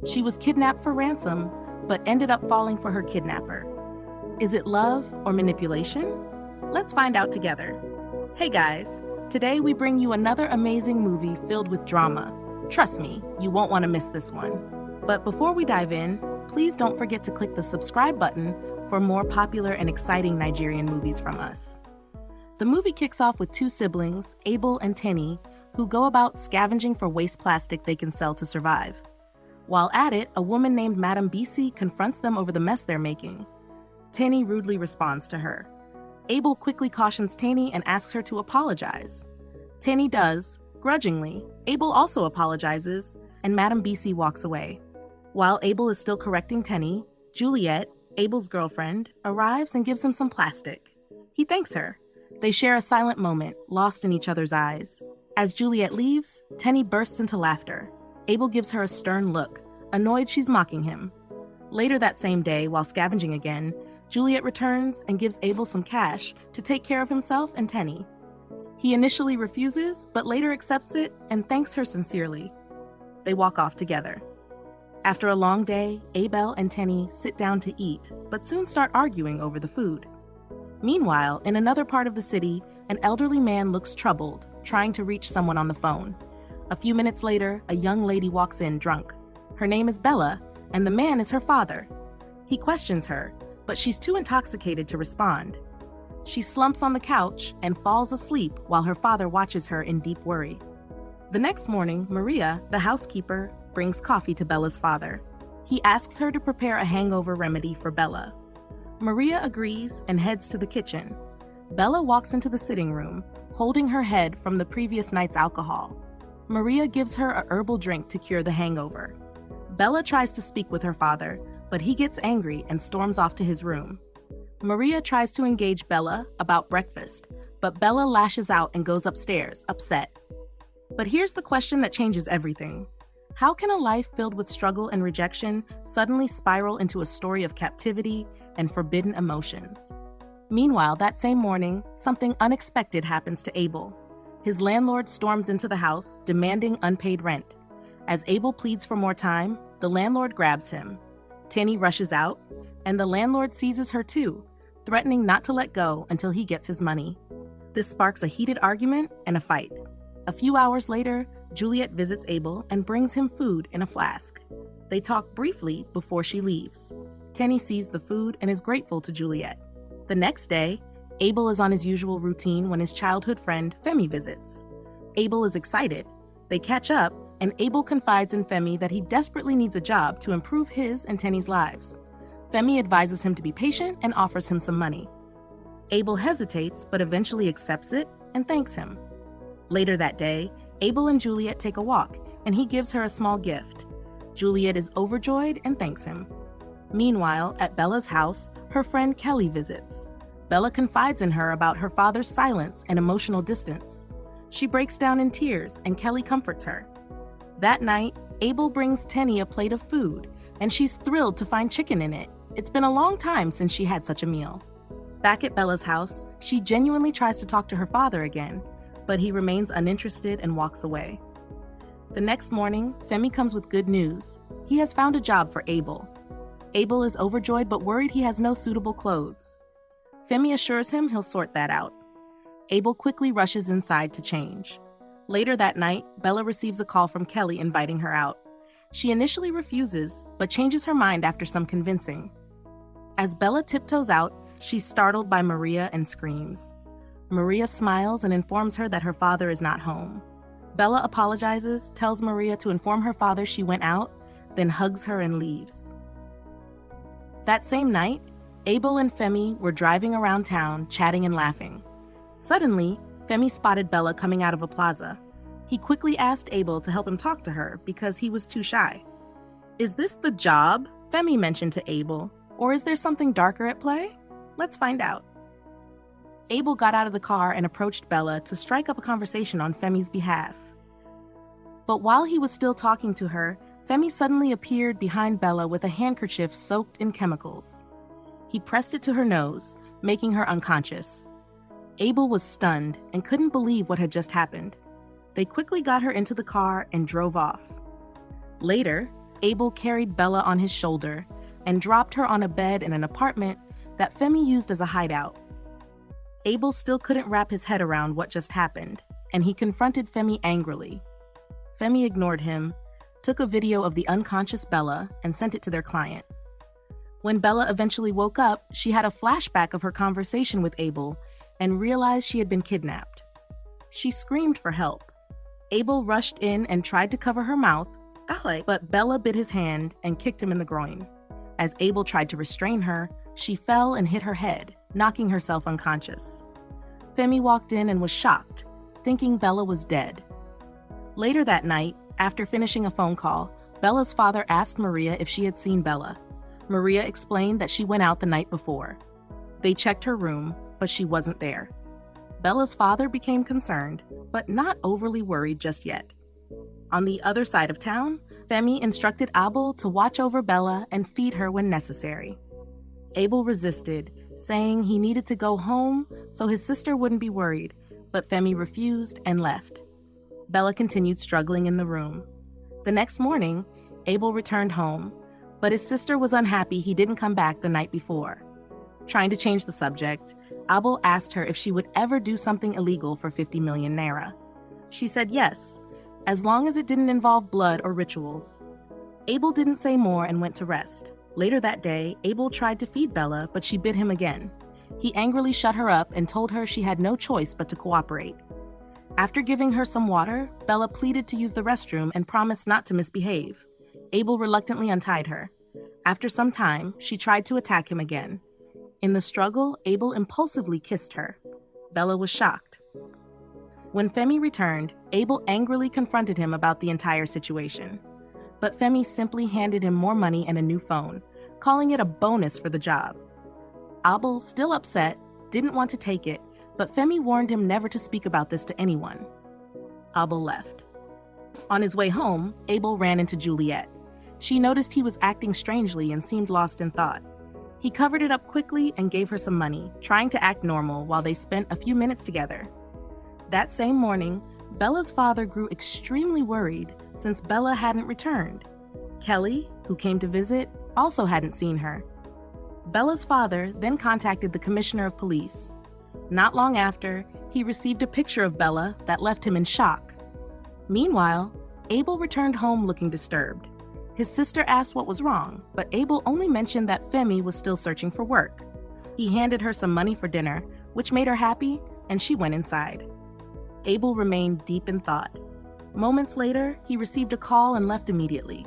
She was kidnapped for ransom, but ended up falling for her kidnapper. Is it love or manipulation? Let's find out together. Hey guys, today we bring you another amazing movie filled with drama. Trust me, you won't want to miss this one. But before we dive in, please don't forget to click the subscribe button for more popular and exciting Nigerian movies from us. The movie kicks off with two siblings, Abel and Tenny, who go about scavenging for waste plastic they can sell to survive. While at it, a woman named Madame BC confronts them over the mess they're making. Tenny rudely responds to her. Abel quickly cautions Tenny and asks her to apologize. Tenny does, grudgingly. Abel also apologizes, and Madame BC walks away. While Abel is still correcting Tenny, Juliet, Abel's girlfriend, arrives and gives him some plastic. He thanks her. They share a silent moment, lost in each other's eyes. As Juliet leaves, Tenny bursts into laughter. Abel gives her a stern look, annoyed she's mocking him. Later that same day, while scavenging again, Juliet returns and gives Abel some cash to take care of himself and Tenny. He initially refuses, but later accepts it and thanks her sincerely. They walk off together. After a long day, Abel and Tenny sit down to eat, but soon start arguing over the food. Meanwhile, in another part of the city, an elderly man looks troubled, trying to reach someone on the phone. A few minutes later, a young lady walks in drunk. Her name is Bella, and the man is her father. He questions her, but she's too intoxicated to respond. She slumps on the couch and falls asleep while her father watches her in deep worry. The next morning, Maria, the housekeeper, brings coffee to Bella's father. He asks her to prepare a hangover remedy for Bella. Maria agrees and heads to the kitchen. Bella walks into the sitting room, holding her head from the previous night's alcohol. Maria gives her a herbal drink to cure the hangover. Bella tries to speak with her father, but he gets angry and storms off to his room. Maria tries to engage Bella about breakfast, but Bella lashes out and goes upstairs, upset. But here's the question that changes everything. How can a life filled with struggle and rejection suddenly spiral into a story of captivity and forbidden emotions? Meanwhile, that same morning, something unexpected happens to Abel. His landlord storms into the house, demanding unpaid rent. As Abel pleads for more time, the landlord grabs him. Tenny rushes out, and the landlord seizes her too, threatening not to let go until he gets his money. This sparks a heated argument and a fight. A few hours later, Juliet visits Abel and brings him food in a flask. They talk briefly before she leaves. Tenny sees the food and is grateful to Juliet. The next day, Abel is on his usual routine when his childhood friend Femi visits. Abel is excited. They catch up, and Abel confides in Femi that he desperately needs a job to improve his and Tenny's lives. Femi advises him to be patient and offers him some money. Abel hesitates, but eventually accepts it and thanks him. Later that day, Abel and Juliet take a walk, and he gives her a small gift. Juliet is overjoyed and thanks him. Meanwhile, at Bella's house, her friend Kelly visits. Bella confides in her about her father's silence and emotional distance. She breaks down in tears, and Kelly comforts her. That night, Abel brings Tenny a plate of food, and she's thrilled to find chicken in it. It's been a long time since she had such a meal. Back at Bella's house, she genuinely tries to talk to her father again, but he remains uninterested and walks away. The next morning, Femi comes with good news. He has found a job for Abel. Abel is overjoyed but worried he has no suitable clothes. Femi assures him he'll sort that out. Abel quickly rushes inside to change. Later that night, Bella receives a call from Kelly inviting her out. She initially refuses, but changes her mind after some convincing. As Bella tiptoes out, she's startled by Maria and screams. Maria smiles and informs her that her father is not home. Bella apologizes, tells Maria to inform her father she went out, then hugs her and leaves. That same night, Abel and Femi were driving around town, chatting and laughing. Suddenly, Femi spotted Bella coming out of a plaza. He quickly asked Abel to help him talk to her because he was too shy. Is this the job? Femi mentioned to Abel, or is there something darker at play? Let's find out. Abel got out of the car and approached Bella to strike up a conversation on Femi's behalf. But while he was still talking to her, Femi suddenly appeared behind Bella with a handkerchief soaked in chemicals. He pressed it to her nose, making her unconscious. Abel was stunned and couldn't believe what had just happened. They quickly got her into the car and drove off. Later, Abel carried Bella on his shoulder and dropped her on a bed in an apartment that Femi used as a hideout. Abel still couldn't wrap his head around what just happened, and he confronted Femi angrily. Femi ignored him, took a video of the unconscious Bella, and sent it to their client. When Bella eventually woke up, she had a flashback of her conversation with Abel and realized she had been kidnapped. She screamed for help. Abel rushed in and tried to cover her mouth, but Bella bit his hand and kicked him in the groin. As Abel tried to restrain her, she fell and hit her head, knocking herself unconscious. Femi walked in and was shocked, thinking Bella was dead. Later that night, after finishing a phone call, Bella's father asked Maria if she had seen Bella. Maria explained that she went out the night before. They checked her room, but she wasn't there. Bella's father became concerned, but not overly worried just yet. On the other side of town, Femi instructed Abel to watch over Bella and feed her when necessary. Abel resisted, saying he needed to go home so his sister wouldn't be worried, but Femi refused and left. Bella continued struggling in the room. The next morning, Abel returned home, but his sister was unhappy he didn't come back the night before. Trying to change the subject, Abel asked her if she would ever do something illegal for 50 million naira. She said yes, as long as it didn't involve blood or rituals. Abel didn't say more and went to rest. Later that day, Abel tried to feed Bella, but she bit him again. He angrily shut her up and told her she had no choice but to cooperate. After giving her some water, Bella pleaded to use the restroom and promised not to misbehave. Abel reluctantly untied her. After some time, she tried to attack him again. In the struggle, Abel impulsively kissed her. Bella was shocked. When Femi returned, Abel angrily confronted him about the entire situation. But Femi simply handed him more money and a new phone, calling it a bonus for the job. Abel, still upset, didn't want to take it, but Femi warned him never to speak about this to anyone. Abel left. On his way home, Abel ran into Juliet. She noticed he was acting strangely and seemed lost in thought. He covered it up quickly and gave her some money, trying to act normal while they spent a few minutes together. That same morning, Bella's father grew extremely worried since Bella hadn't returned. Kelly, who came to visit, also hadn't seen her. Bella's father then contacted the commissioner of police. Not long after, he received a picture of Bella that left him in shock. Meanwhile, Abel returned home looking disturbed. His sister asked what was wrong, but Abel only mentioned that Femi was still searching for work. He handed her some money for dinner, which made her happy, and she went inside. Abel remained deep in thought. Moments later, he received a call and left immediately.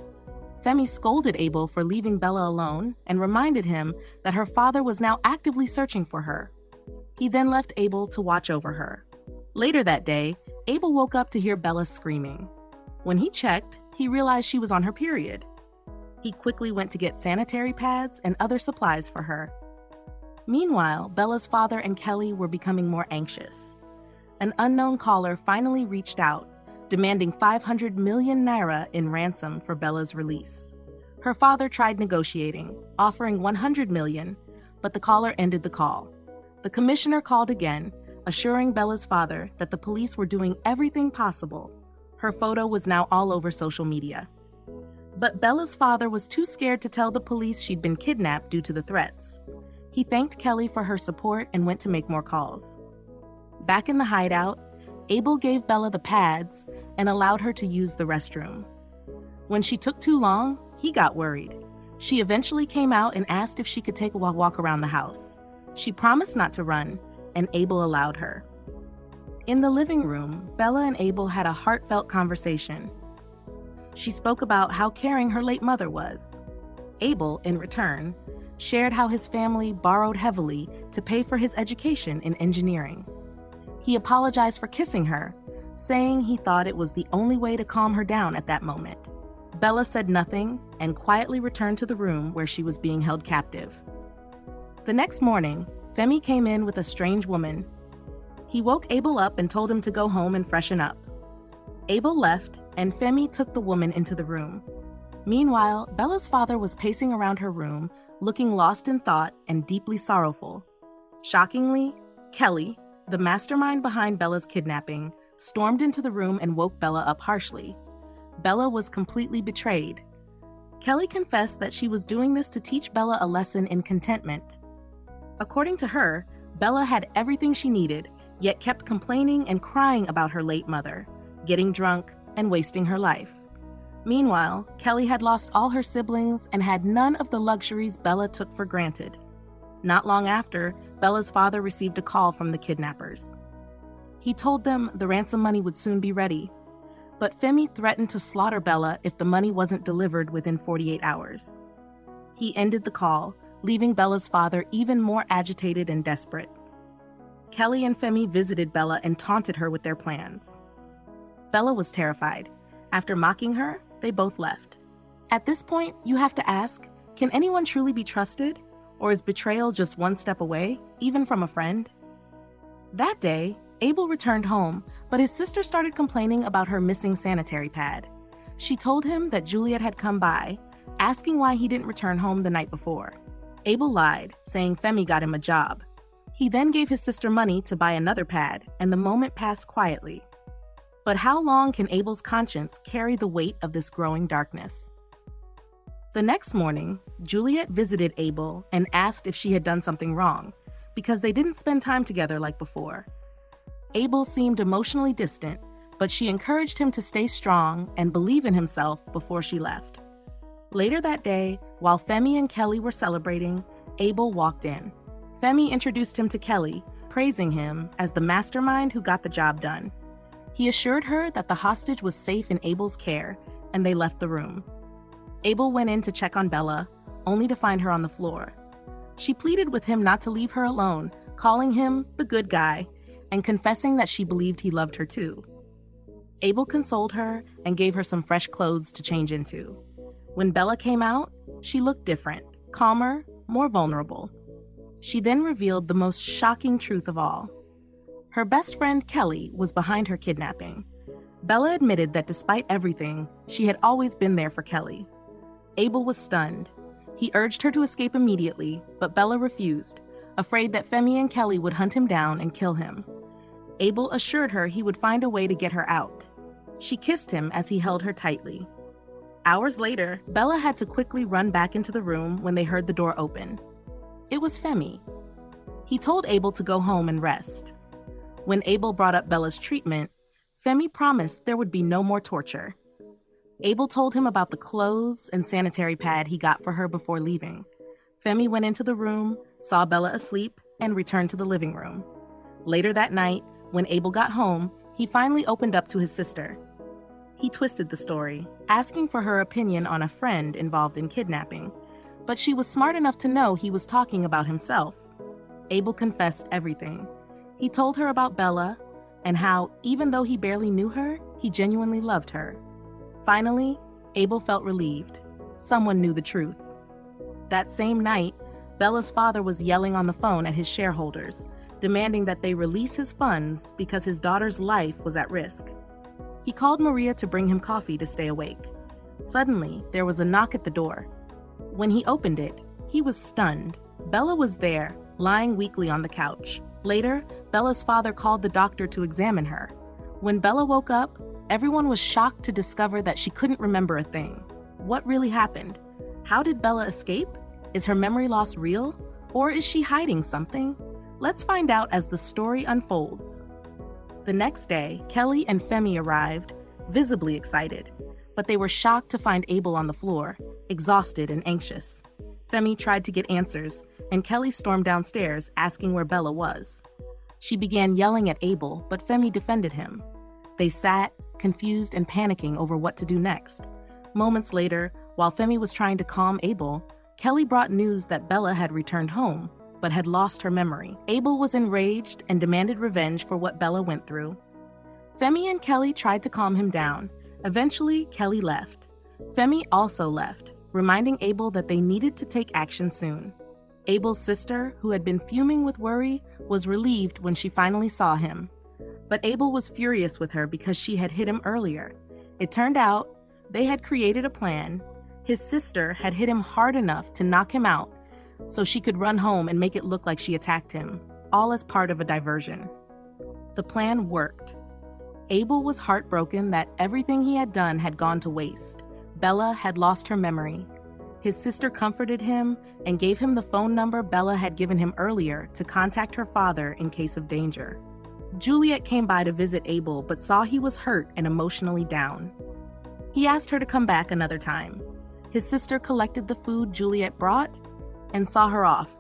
Femi scolded Abel for leaving Bella alone and reminded him that her father was now actively searching for her. He then left Abel to watch over her. Later that day, Abel woke up to hear Bella screaming. When he checked, he realized she was on her period. He quickly went to get sanitary pads and other supplies for her. Meanwhile, Bella's father and Kelly were becoming more anxious. An unknown caller finally reached out, demanding 500 million naira in ransom for Bella's release. Her father tried negotiating, offering 100 million, but the caller ended the call. The commissioner called again, assuring Bella's father that the police were doing everything possible. Her photo was now all over social media. But Bella's father was too scared to tell the police she'd been kidnapped due to the threats. He thanked Kelly for her support and went to make more calls. Back in the hideout, Abel gave Bella the pads and allowed her to use the restroom. When she took too long, he got worried. She eventually came out and asked if she could take a walk around the house. She promised not to run, and Abel allowed her. In the living room, Bella and Abel had a heartfelt conversation. She spoke about how caring her late mother was. Abel, in return, shared how his family borrowed heavily to pay for his education in engineering. He apologized for kissing her, saying he thought it was the only way to calm her down at that moment. Bella said nothing and quietly returned to the room where she was being held captive. The next morning, Femi came in with a strange woman. He woke Abel up and told him to go home and freshen up. Abel left, and Femi took the woman into the room. Meanwhile, Bella's father was pacing around her room, looking lost in thought and deeply sorrowful. Shockingly, Kelly, the mastermind behind Bella's kidnapping, stormed into the room and woke Bella up harshly. Bella was completely betrayed. Kelly confessed that she was doing this to teach Bella a lesson in contentment. According to her, Bella had everything she needed, yet kept complaining and crying about her late mother, getting drunk, and wasting her life. Meanwhile, Kelly had lost all her siblings and had none of the luxuries Bella took for granted. Not long after, Bella's father received a call from the kidnappers. He told them the ransom money would soon be ready, but Femi threatened to slaughter Bella if the money wasn't delivered within 48 hours. He ended the call, leaving Bella's father even more agitated and desperate. Kelly and Femi visited Bella and taunted her with their plans. Bella was terrified. After mocking her, they both left. At this point, you have to ask, can anyone truly be trusted? Or is betrayal just one step away, even from a friend? That day, Abel returned home, but his sister started complaining about her missing sanitary pad. She told him that Juliet had come by, asking why he didn't return home the night before. Abel lied, saying Femi got him a job. He then gave his sister money to buy another pad, and the moment passed quietly. But how long can Abel's conscience carry the weight of this growing darkness? The next morning, Juliet visited Abel and asked if she had done something wrong, because they didn't spend time together like before. Abel seemed emotionally distant, but she encouraged him to stay strong and believe in himself before she left. Later that day, while Femi and Kelly were celebrating, Abel walked in. Femi introduced him to Kelly, praising him as the mastermind who got the job done. He assured her that the hostage was safe in Abel's care, and they left the room. Abel went in to check on Bella, only to find her on the floor. She pleaded with him not to leave her alone, calling him the good guy, and confessing that she believed he loved her too. Abel consoled her and gave her some fresh clothes to change into. When Bella came out, she looked different, calmer, more vulnerable. She then revealed the most shocking truth of all. Her best friend, Kelly, was behind her kidnapping. Bella admitted that despite everything, she had always been there for Kelly. Abel was stunned. He urged her to escape immediately, but Bella refused, afraid that Femi and Kelly would hunt him down and kill him. Abel assured her he would find a way to get her out. She kissed him as he held her tightly. Hours later, Bella had to quickly run back into the room when they heard the door open. It was Femi. He told Abel to go home and rest. When Abel brought up Bella's treatment, Femi promised there would be no more torture. Abel told him about the clothes and sanitary pad he got for her before leaving. Femi went into the room, saw Bella asleep, and returned to the living room. Later that night, when Abel got home, he finally opened up to his sister. He twisted the story, asking for her opinion on a friend involved in kidnapping, but she was smart enough to know he was talking about himself. Abel confessed everything. He told her about Bella and how, even though he barely knew her, he genuinely loved her. Finally, Abel felt relieved. Someone knew the truth. That same night, Bella's father was yelling on the phone at his shareholders, demanding that they release his funds because his daughter's life was at risk. He called Maria to bring him coffee to stay awake. Suddenly, there was a knock at the door. When he opened it, he was stunned. Bella was there, lying weakly on the couch. Later, Bella's father called the doctor to examine her. When Bella woke up, everyone was shocked to discover that she couldn't remember a thing. What really happened? How did Bella escape? Is her memory loss real? Or is she hiding something? Let's find out as the story unfolds. The next day, Kelly and Femi arrived, visibly excited, but they were shocked to find Abel on the floor, exhausted and anxious. Femi tried to get answers, and Kelly stormed downstairs asking where Bella was. She began yelling at Abel, but Femi defended him. They sat, confused and panicking over what to do next. Moments later, while Femi was trying to calm Abel, Kelly brought news that Bella had returned home, but had lost her memory. Abel was enraged and demanded revenge for what Bella went through. Femi and Kelly tried to calm him down. Eventually, Kelly left. Femi also left, reminding Abel that they needed to take action soon. Abel's sister, who had been fuming with worry, was relieved when she finally saw him. But Abel was furious with her because she had hit him earlier. It turned out they had created a plan. His sister had hit him hard enough to knock him out so she could run home and make it look like she attacked him, all as part of a diversion. The plan worked. Abel was heartbroken that everything he had done had gone to waste. Bella had lost her memory, His sister comforted him and gave him the phone number Bella had given him earlier to contact her father in case of danger. Juliet came by to visit Abel but saw he was hurt and emotionally down. He asked her to come back another time. His sister collected the food Juliet brought and saw her off.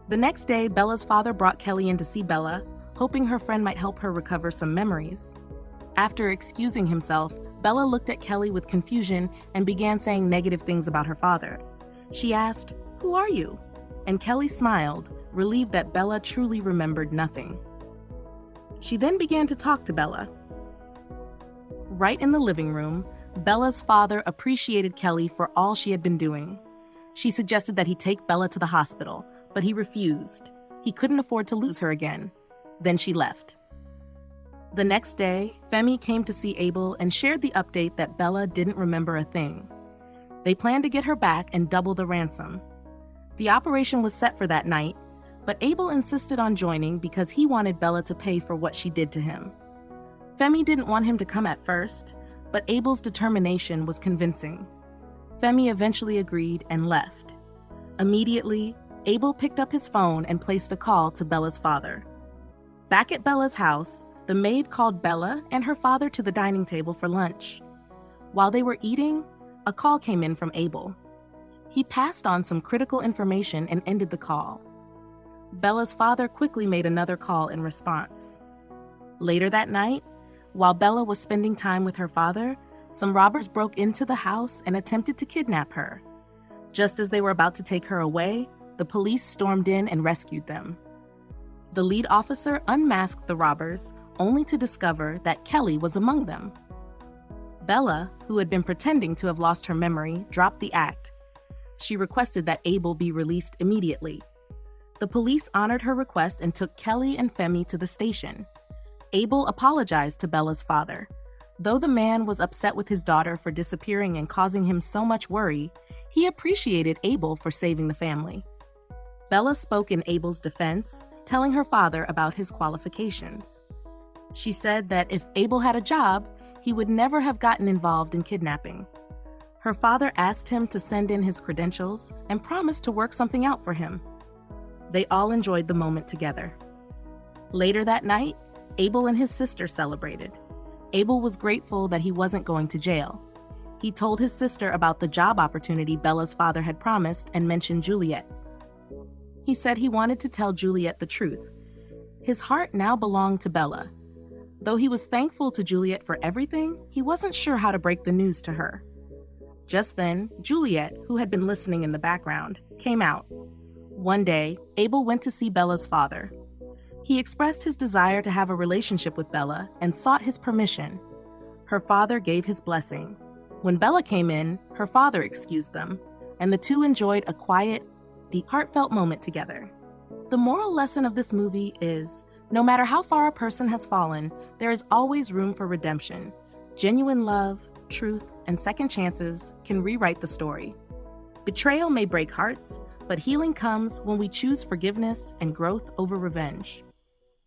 The next day, Bella's father brought Kelly in to see Bella, hoping her friend might help her recover some memories. After excusing himself, Bella looked at Kelly with confusion and began saying negative things about her father. She asked, "Who are you?" And Kelly smiled, relieved that Bella truly remembered nothing. She then began to talk to Bella. Right in the living room, Bella's father appreciated Kelly for all she had been doing. She suggested that he take Bella to the hospital, but he refused. He couldn't afford to lose her again. Then she left. The next day, Femi came to see Abel and shared the update that Bella didn't remember a thing. They planned to get her back and double the ransom. The operation was set for that night, but Abel insisted on joining because he wanted Bella to pay for what she did to him. Femi didn't want him to come at first, but Abel's determination was convincing. Femi eventually agreed and left. Immediately, Abel picked up his phone and placed a call to Bella's father. Back at Bella's house, the maid called Bella and her father to the dining table for lunch. While they were eating, a call came in from Abel. He passed on some critical information and ended the call. Bella's father quickly made another call in response. Later that night, while Bella was spending time with her father, some robbers broke into the house and attempted to kidnap her. Just as they were about to take her away, the police stormed in and rescued them. The lead officer unmasked the robbers, only to discover that Kelly was among them. Bella, who had been pretending to have lost her memory, dropped the act. She requested that Abel be released immediately. The police honored her request and took Kelly and Femi to the station. Abel apologized to Bella's father. Though the man was upset with his daughter for disappearing and causing him so much worry, he appreciated Abel for saving the family. Bella spoke in Abel's defense, telling her father about his qualifications. She said that if Abel had a job, he would never have gotten involved in kidnapping. Her father asked him to send in his credentials and promised to work something out for him. They all enjoyed the moment together. Later that night, Abel and his sister celebrated. Abel was grateful that he wasn't going to jail. He told his sister about the job opportunity Bella's father had promised and mentioned Juliet. He said he wanted to tell Juliet the truth. His heart now belonged to Bella. Though he was thankful to Juliet for everything, he wasn't sure how to break the news to her. Just then, Juliet, who had been listening in the background, came out. One day, Abel went to see Bella's father. He expressed his desire to have a relationship with Bella and sought his permission. Her father gave his blessing. When Bella came in, her father excused them, and the two enjoyed a quiet, deep, heartfelt moment together. The moral lesson of this movie is, no matter how far a person has fallen, there is always room for redemption. Genuine love, truth, and second chances can rewrite the story. Betrayal may break hearts, but healing comes when we choose forgiveness and growth over revenge.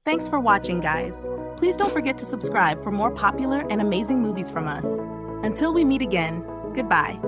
Thanks for watching, guys. Please don't forget to subscribe for more popular and amazing movies from us. Until we meet again, goodbye.